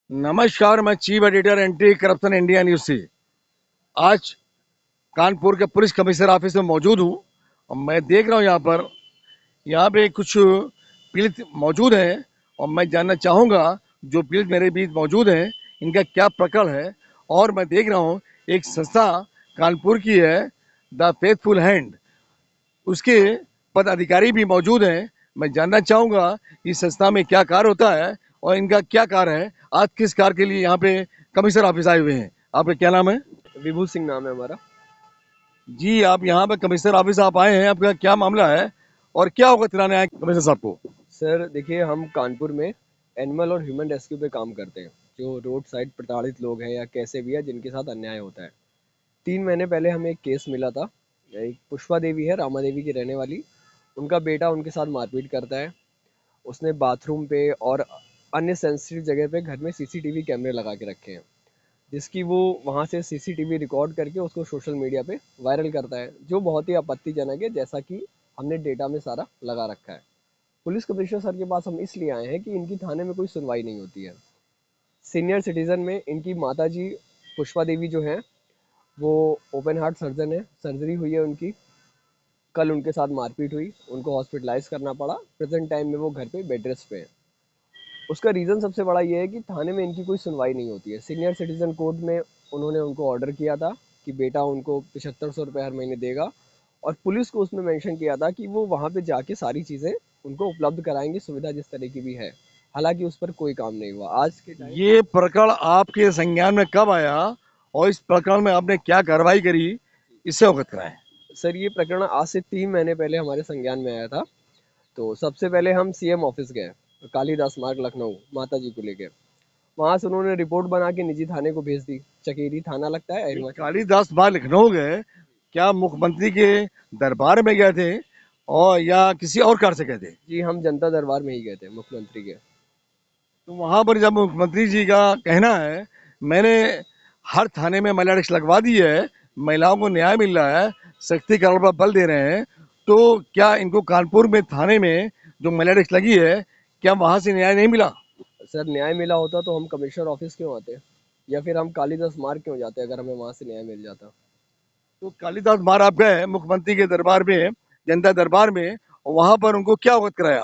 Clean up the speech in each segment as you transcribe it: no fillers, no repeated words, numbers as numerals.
नमस्कार। मैं chief editor anti corruption India news से आज कानपुर के पुलिस कमिश्नर ऑफिस में मौजूद हूँ और मैं देख रहा हूँ यहाँ पे कुछ पीड़ित मौजूद हैं और मैं जानना चाहूँगा जो पीड़ित मेरे बीच मौजूद हैं इनका क्या प्रकरण है। और मैं देख रहा हूँ एक संस्था कानपुर की है, द फेथफुल हैंड, उसके पदाधिकारी भी मौजूद हैं। मैं जानना चाहूँगा इस संस्था में क्या कार्य होता है और इनका क्या कार्य है। आज किस कार्य के लिए यहाँ पे कमिश्नर ऑफिस आए हुए हैं? आपका क्या नाम है? विभू सिंह नाम है हमारा। जी, आप यहाँ पे कमिश्नर ऑफिस आप आए हैं, आपका क्या मामला है और क्या अवगत कराने आए कमिश्नर साहब को? सर देखिए, हम कानपुर में एनिमल और ह्यूमन रेस्क्यू पे काम करते हैं। जो रोड साइड प्रताड़ित लोग हैं या कैसे भी है जिनके साथ अन्याय होता है। 3 महीने पहले हमें एक केस मिला था। एक पुष्पा देवी है, रामा देवी की रहने वाली। उनका बेटा उनके साथ मारपीट करता है। उसने बाथरूम पे और अन्य सेंसिटिव जगह पे घर में सीसीटीवी कैमरे लगा के रखे हैं, जिसकी वो वहाँ से सीसीटीवी रिकॉर्ड करके उसको सोशल मीडिया पे वायरल करता है, जो बहुत ही आपत्तिजनक है, जैसा कि हमने डेटा में सारा लगा रखा है। पुलिस कमिश्नर सर के पास हम इसलिए आए हैं कि इनकी थाने में कोई सुनवाई नहीं होती है। सीनियर सिटीजन में इनकी माता जी पुष्पा देवी जो हैं, वो ओपन हार्ट सर्जन है, सर्जरी हुई है उनकी। कल उनके साथ मारपीट हुई, उनको हॉस्पिटलाइज करना पड़ा। प्रेजेंट टाइम में वो घर पे बेड रेस्ट पे है। उसका रीज़न सबसे बड़ा ये है कि थाने में इनकी कोई सुनवाई नहीं होती है। सीनियर सिटीजन कोर्ट में उन्होंने उनको ऑर्डर किया था कि बेटा उनको 7500 रुपये हर महीने देगा, और पुलिस को उसमें मेंशन किया था कि वो वहाँ पे जाके सारी चीज़ें उनको उपलब्ध कराएंगे, सुविधा जिस तरह की भी है। हालांकि उस पर कोई काम नहीं हुआ आज के टाइम। ये प्रकरण आपके संज्ञान में कब आया और इस प्रकरण में आपने क्या कार्रवाई करी, इससे अवगत कराएं। सर ये प्रकरण आज से 3 महीने पहले हमारे संज्ञान में आया था। तो सबसे पहले हम सीएम ऑफिस गए, कालीदास मार्ग लखनऊ, माता जी को लेके। वहाँ से उन्होंने रिपोर्ट बना के निजी थाने को भेज दी। चकेरी थाना लगता है ये अहिरवा। कालिदास बाग लखनऊ गए, क्या मुख्यमंत्री के दरबार में गए थे और या किसी और कार्य से गए थे? जी, हम जनता दरबार में ही गए थे मुख्यमंत्री के। तो वहां पर जब मुख्यमंत्री जी का कहना है, मैंने हर थाने में महिला रक्षा लगवा दी है, महिलाओं को न्याय मिल रहा है, सशक्तिकरण पर बल दे रहे हैं, तो क्या इनको कानपुर में थाने में जो महिला रक्षा लगी है, क्या वहां से न्याय नहीं मिला? सर न्याय मिला होता तो हम कमिश्नर ऑफिस क्यों आते, या फिर हम कालीदास मार्ग क्यों जाते अगर हमें वहां से न्याय मिल जाता। तो कालिदास मार आप गए मुख्यमंत्री के दरबार में, जनता दरबार में, वहां पर उनको क्या अवगत कराया?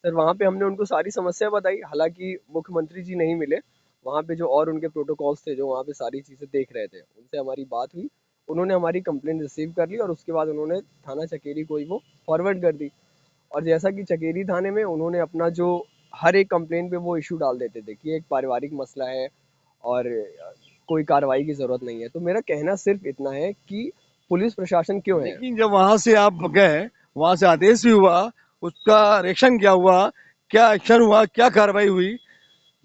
सर वहाँ पे हमने उनको सारी समस्या बताई। हालांकि मुख्यमंत्री जी नहीं मिले। वहाँ पे जो और उनके प्रोटोकॉल्स थे जो वहाँ पे सारी चीज़ें देख रहे थे, उनसे हमारी बात हुई। उन्होंने हमारी कंप्लेंट रिसीव कर ली और उसके बाद उन्होंने थाना चकेरी को ही वो फॉरवर्ड कर दी। और जैसा कि चकेरी थाने में उन्होंने अपना जो हर एक कंप्लेंट पे वो इशू डाल देते थे कि एक पारिवारिक मसला है और कोई कार्रवाई की ज़रूरत नहीं है। तो मेरा कहना सिर्फ इतना है कि पुलिस प्रशासन क्यों है। लेकिन जब वहां से आप गए, वहां से आदेश भी हुआ, उसका रिएक्शन क्या हुआ, क्या एक्शन हुआ, क्या कार्रवाई हुई,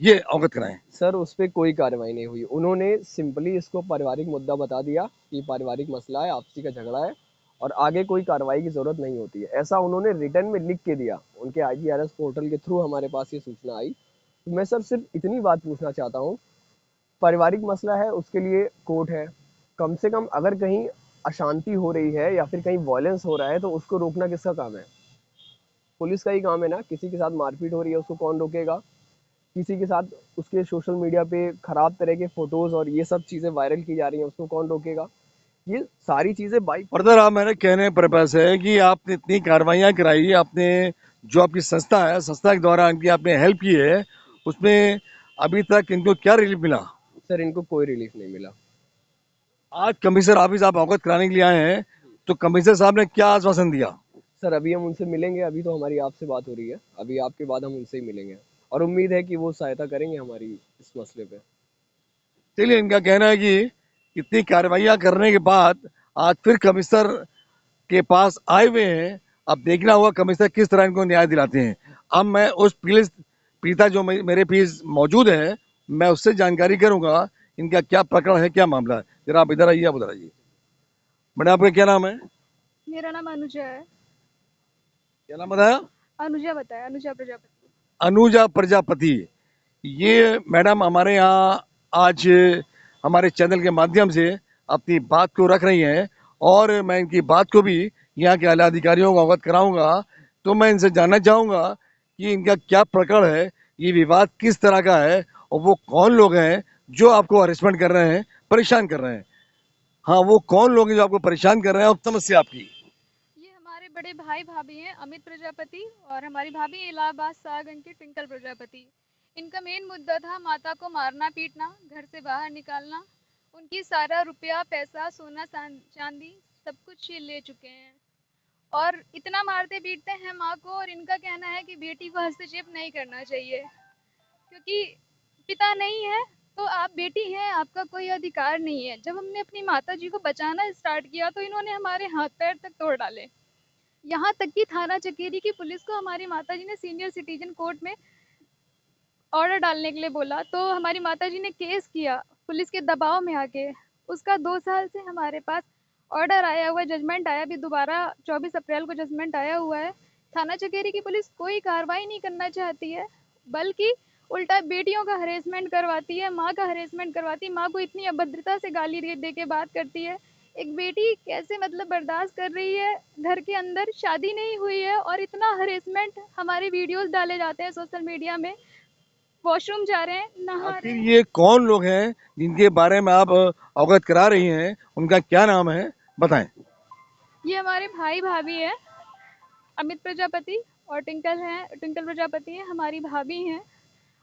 ये अवगत कराएं। सर उस पर कोई कार्रवाई नहीं हुई। उन्होंने सिंपली इसको पारिवारिक मुद्दा बता दिया कि पारिवारिक मसला है, आपसी का झगड़ा है, और आगे कोई कार्रवाई की ज़रूरत नहीं होती है, ऐसा उन्होंने रिटर्न में लिख के दिया। उनके आईजीआरएस पोर्टल के थ्रू हमारे पास ये सूचना आई। तो मैं सर सिर्फ इतनी बात पूछना चाहता हूँ, पारिवारिक मसला है उसके लिए कोर्ट है। कम से कम अगर कहीं अशांति हो रही है या फिर कहीं वायलेंस हो रहा है तो उसको रोकना किसका काम है? पुलिस का ही काम है ना। किसी के साथ मारपीट हो रही है उसको कौन रोकेगा? किसी के साथ उसके सोशल मीडिया पे खराब तरह के फोटोज और ये सब चीजें वायरल की जा रही हैं, उसको कौन रोकेगा? ये सारी चीजें बाइक। फर्दर आप मेरे कहने पर पर्पस है कि आपने इतनी कार्रवाइयाँ कराई, आपने जो आपकी संस्था है, संस्था के द्वारा इनकी आपने हेल्प की है, उसमें अभी तक इनको क्या रिलीफ मिला? सर इनको कोई रिलीफ नहीं मिला। आज कमिश्नर ऑफिस आप अवगत कराने के लिए आए हैं, तो कमिश्नर साहब ने क्या आश्वासन दिया? सर अभी हम उनसे मिलेंगे, अभी तो हमारी आपसे बात हो रही है, अभी आपके बाद हम उनसे ही मिलेंगे। और उम्मीद है कि वो सहायता करेंगे हमारी इस मसले पे। चलिए, इनका कहना है कि इतनी कार्रवाइयाँ करने के बाद आज फिर कमिश्नर के पास आए हुए हैं। अब देखना होगा कमिश्नर किस तरह इनको न्याय दिलाते हैं। अब मैं उस पीड़िता जो मेरे पीस मौजूद है, मैं उससे जानकारी करूंगा इनका क्या प्रकरण है, क्या मामला है। जरा आप इधर आइए, आप उधर आइए। मैडम, आपका क्या नाम है? मेरा नाम अनुजा है। क्या नाम बताया? अनुजा बताया, अनुजा प्रजापति। अनुजा प्रजापति। ये मैडम हमारे यहाँ आज हमारे चैनल के माध्यम से अपनी बात को रख रही हैं और मैं इनकी बात को भी यहाँ के आला अधिकारियों को अवगत कराऊंगा। तो मैं इनसे जानना चाहूँगा कि इनका क्या प्रकरण है, ये विवाद किस तरह का है और वो कौन लोग हैं जो आपको हरेसमेंट कर रहे हैं, परेशान कर रहे हैं। हाँ, वो कौन लोग हैं जो आपको परेशान कर रहे हैं और समस्या आपकी। ये हमारे बड़े भाई भाभी हैं, अमित प्रजापति, और हमारी भाभी इलाहाबाद सागंज की ट्विंकल प्रजापति। इनका मेन मुद्दा था माता को मारना पीटना, घर से बाहर निकालना। उनकी सारा रुपया पैसा सोना चांदी सब कुछ ये ले चुके हैं, और इतना मारते पीटते हैं माँ को। और इनका कहना है कि बेटी को हस्तक्षेप नहीं करना चाहिए, क्योंकि पिता नहीं है तो आप बेटी हैं, आपका कोई अधिकार नहीं है। जब हमने अपनी माता जी को बचाना स्टार्ट किया तो इन्होंने हमारे हाथ पैर तक तोड़ डाले। यहाँ तक कि थाना चकेरी की पुलिस को हमारी माता जी ने सीनियर सिटीजन कोर्ट में ऑर्डर डालने के लिए बोला, तो हमारी माता जी ने केस किया पुलिस के दबाव में आके। उसका 2 साल से हमारे पास ऑर्डर आया हुआ है, जजमेंट आया, अभी दोबारा 24 अप्रैल को जजमेंट आया हुआ है। थाना चकेरी की पुलिस कोई कार्रवाई नहीं करना चाहती है, बल्कि उल्टा बेटियों का हरेसमेंट करवाती है, माँ का हरेसमेंट करवाती है। माँ को इतनी अभद्रता से गाली दे के बात करती है। एक बेटी कैसे मतलब बर्दाश्त कर रही है, घर के अंदर शादी नहीं हुई है और इतना हरेसमेंट। हमारे वीडियोस डाले जाते हैं सोशल मीडिया में, वॉशरूम जा रहे हैं, नहा रहे आखिर हैं। ये कौन लोग हैं जिनके बारे में आप अवगत करा रही हैं, उनका क्या नाम है, बताएं। ये हमारे भाई भाभी है, अमित प्रजापति और ट्विंकल प्रजापति है, हमारी भाभी हैं।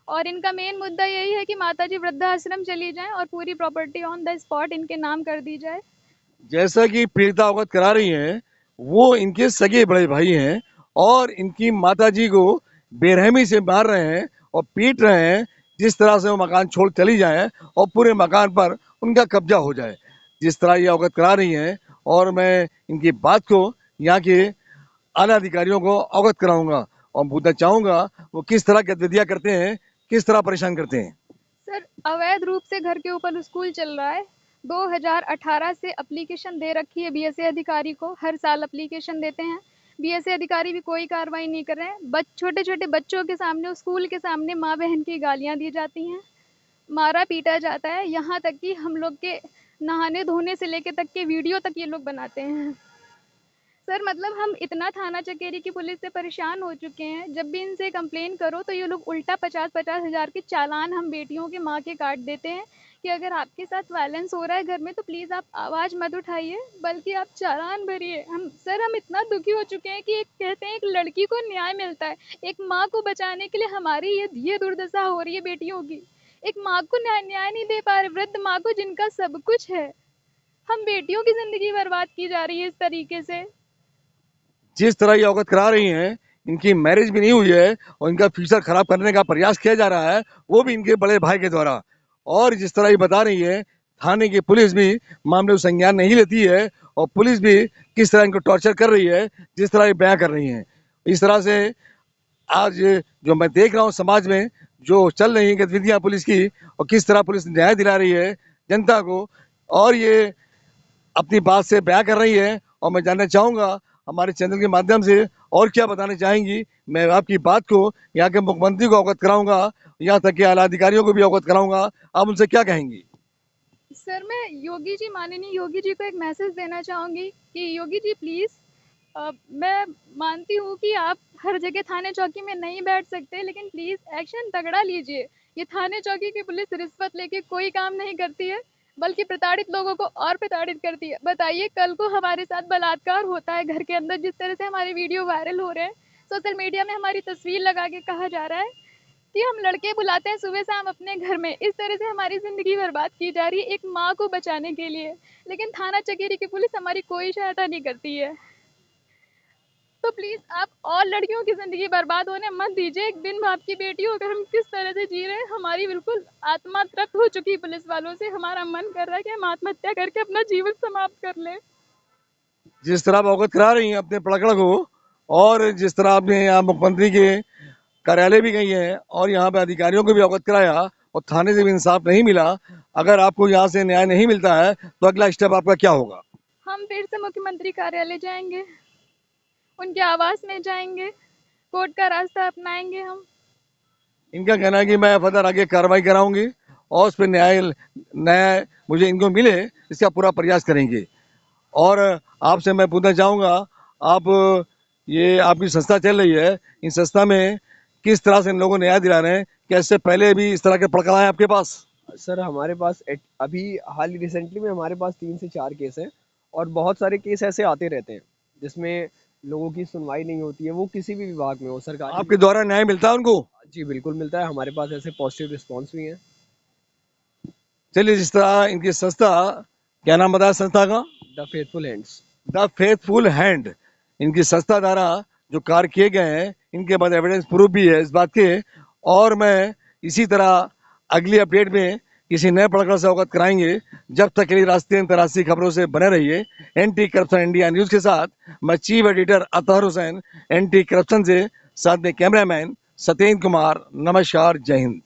और इनका मेन मुद्दा यही है कि माताजी वृद्धाश्रम चली जाएं और पूरी प्रॉपर्टी ऑन द स्पॉट इनके नाम कर दी जाए। जैसा कि पीड़िता अवगत करा रही हैं, वो इनके सगे बड़े भाई हैं और इनकी माताजी को बेरहमी से मार रहे हैं और पीट रहे हैं, जिस तरह से वो मकान छोड़ चली जाए और पूरे मकान पर उनका कब्जा हो जाए, जिस तरह ये अवगत करा रही हैं। और मैं इनकी बात को यहाँ के आला अधिकारियों को अवगत कराऊंगा और पूछना चाहूंगा वो किस तरह गतिविधियां करते हैं, किस तरह परेशान करते हैं। सर, अवैध रूप से घर के ऊपर स्कूल चल रहा है। 2018 से एप्लीकेशन दे रखी है बीएसए अधिकारी को, हर साल एप्लीकेशन देते हैं। बीएसए अधिकारी भी कोई कार्रवाई नहीं कर रहे हैं। छोटे छोटे बच्चों के सामने, स्कूल के सामने माँ बहन की गालियाँ दी जाती हैं, मारा पीटा जाता है। यहाँ तक कि हम लोग के नहाने धोने से लेके तक के वीडियो तक ये लोग बनाते हैं। सर मतलब हम इतना थाना चकेरी की पुलिस से परेशान हो चुके हैं, जब भी इनसे कंप्लेन करो तो ये लोग उल्टा 50-50 हज़ार के चालान हम बेटियों के माँ के काट देते हैं कि अगर आपके साथ वायलेंस हो रहा है घर में तो प्लीज़ आप आवाज़ मत उठाइए, बल्कि आप चालान भरिए। हम इतना दुखी हो चुके हैं कि एक कहते हैं एक लड़की को न्याय मिलता है, एक माँ को बचाने के लिए हमारी ये दुर्दशा हो रही है बेटियों की। एक माँ को न्याय नहीं दे पा रहे, वृद्ध माँ को जिनका सब कुछ है। हम बेटियों की ज़िंदगी बर्बाद की जा रही है इस तरीके से। जिस तरह ये अवगत करा रही हैं, इनकी मैरिज भी नहीं हुई है और इनका फ्यूचर खराब करने का प्रयास किया जा रहा है, वो भी इनके बड़े भाई के द्वारा। और जिस तरह ये बता रही है, थाने की पुलिस भी मामले को संज्ञान नहीं लेती है और पुलिस भी किस तरह इनको टॉर्चर कर रही है, जिस तरह ये बयां कर रही हैं। इस तरह से आज जो मैं देख रहा हूँ समाज में जो चल रही है गतिविधियां पुलिस की, और किस तरह पुलिस न्याय दिला रही है जनता को, और ये अपनी बात से बयां कर रही है। और मैं जानना चाहूंगा हमारे चैनल के माध्यम से और क्या बताना चाहेंगी। मैं आपकी बात को यहाँ के मुख्यमंत्री को अवगत कराऊंगा, यहाँ तक के आला अधिकारियों को भी अवगत कराऊंगा। आप उनसे क्या कहेंगी। सर मैं योगी जी, माननीय योगी जी को एक मैसेज देना चाहूँगी कि योगी जी प्लीज़, मैं मानती हूँ कि आप हर जगह थाने चौकी में नहीं बैठ सकते, लेकिन प्लीज़ एक्शन तगड़ा लीजिए। ये थाने चौकी की पुलिस रिश्वत लेके कोई काम नहीं करती है, बल्कि प्रताड़ित लोगों को और प्रताड़ित करती है। बताइए कल को हमारे साथ बलात्कार होता है घर के अंदर, जिस तरह से हमारे वीडियो वायरल हो रहे हैं, सोशल मीडिया में हमारी तस्वीर लगा के कहा जा रहा है कि हम लड़के बुलाते हैं सुबह शाम अपने घर में। इस तरह से हमारी ज़िंदगी बर्बाद की जा रही है एक माँ को बचाने के लिए, लेकिन थाना चकेरी की पुलिस हमारी कोई सहायता नहीं करती है। तो प्लीज़ आप और लड़कियों की ज़िंदगी बर्बाद होने मत दीजिए। एक बिन बाप की बेटी होकर हम किस तरह से जी रहे हैं, हमारी बिल्कुल आत्मा तृप्त हो चुकी है पुलिस वालों से। हमारा मन कर रहा है कि हम आत्महत्या करके अपना जीवन समाप्त कर लें। जिस तरह आप अवगत करा रही हैं अपने प्रकरण को, और जिस तरह आपने यहाँ मुख्यमंत्री के कार्यालय भी गई हैं और यहाँ पे अधिकारियों को भी अवगत कराया और थाने से भी इंसाफ नहीं मिला, अगर आपको यहाँ से न्याय नहीं मिलता है तो अगला स्टेप आपका क्या होगा। हम फिर से मुख्यमंत्री कार्यालय जाएंगे, उनके आवास में जाएंगे, कोर्ट का रास्ता अपनाएंगे हम। इनका कहना है कि मैं फर्दर आगे कार्रवाई कराऊंगी और उस पर न्याय मुझे इनको मिले, इसका पूरा प्रयास करेंगे। और आपसे मैं पूछना चाहूँगा, आप ये आपकी संस्था चल रही है, इन संस्था में किस तरह से इन लोगों को न्याय दिला रहे हैं? कैसे पहले भी इस तरह के प्रकरण आए आपके पास? सर हमारे पास अभी हाल ही रिसेंटली में हमारे पास 3 से 4 केस हैं और बहुत सारे केस ऐसे आते रहते हैं जिसमें लोगों की सुनवाई नहीं होती है, वो किसी भी विभाग में हो, सरकारी। आपके द्वारा न्याय मिलता है उनको? जी बिल्कुल मिलता है, हमारे पास ऐसे पॉजिटिव रिस्पॉन्स भी हैं। चलिए, जिस तरह इनकी संस्था, क्या नाम बताया संस्था का? The faithful hands. The faithful hand, इनकी संस्था द्वारा जो कार्य किए गए हैं, इनके बाद एविडेंस प्रूफ भी है इस बात के। और मैं इसी तरह अगली अपडेट में किसी नए प्रकरण से अवगत कराएंगे। जब तक के लिए राष्ट्रीय अंतर्राष्ट्रीय खबरों से बने रहिए एंटी करप्शन इंडिया न्यूज के साथ। मैं chief editor Athar Hussain, anti corruption से, साथ में कैमरामैन सत्येंद्र कुमार। नमस्कार, जय हिंद।